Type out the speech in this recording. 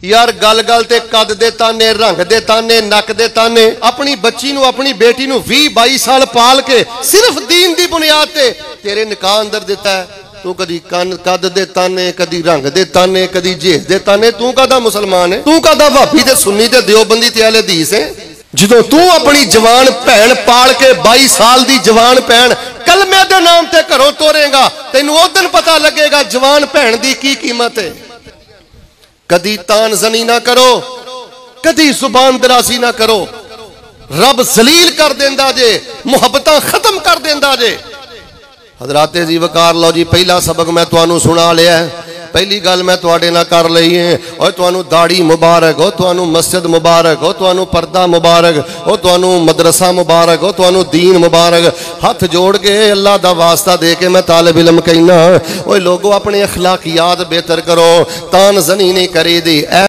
यार गल गल ते कद दे ताने, रंग दे ताने, नक दे ताने। अपनी बच्ची नू, अपनी बेटी नू 20-22 साल पाल के सिर्फ दीन दी बुनियाद ते तेरे निकाह अंदर दिता है। तू कदी कद दे ताने, कदी रंग दे ताने, कदी जेह दे ताने। तू कदा मुसलमान है? तू कदा भाभी ते सुन्नी ते देवबंदी ते अहले हदीस है? जो तू अपनी जवान भैन पाल के 22 साल दी जवान भैन कलमे दे नाम ते घरों तोरेगा, तेनू उस दिन पता लगेगा जवान भैन दी की कीमत है। कदी तान जनी ना करो, कदी जुबान दराजी ना करो। रब जलील कर देंदा जे, मुहब्बतां खत्म कर देंदा जे। हजराते जी वकार लो जी, पहला सबक मैं तुहानू सुना लिया है। पहली गल मैं तुहाडे नाल कर लई है। और तुहानू दाढ़ी मुबारक हो, तुहानू मस्जिद मुबारक हो, तुहानू पर्दा मुबारक हो, तुहानू मदरसा मुबारक हो, तुहानू दीन मुबारक। हथ जोड़ के अल्लाह दा वास्ता दे के मैं तालिब इल्म कहना, ओए लोगो अपने अखलाकियात बेहतर करो, तान जनी नहीं करी दी।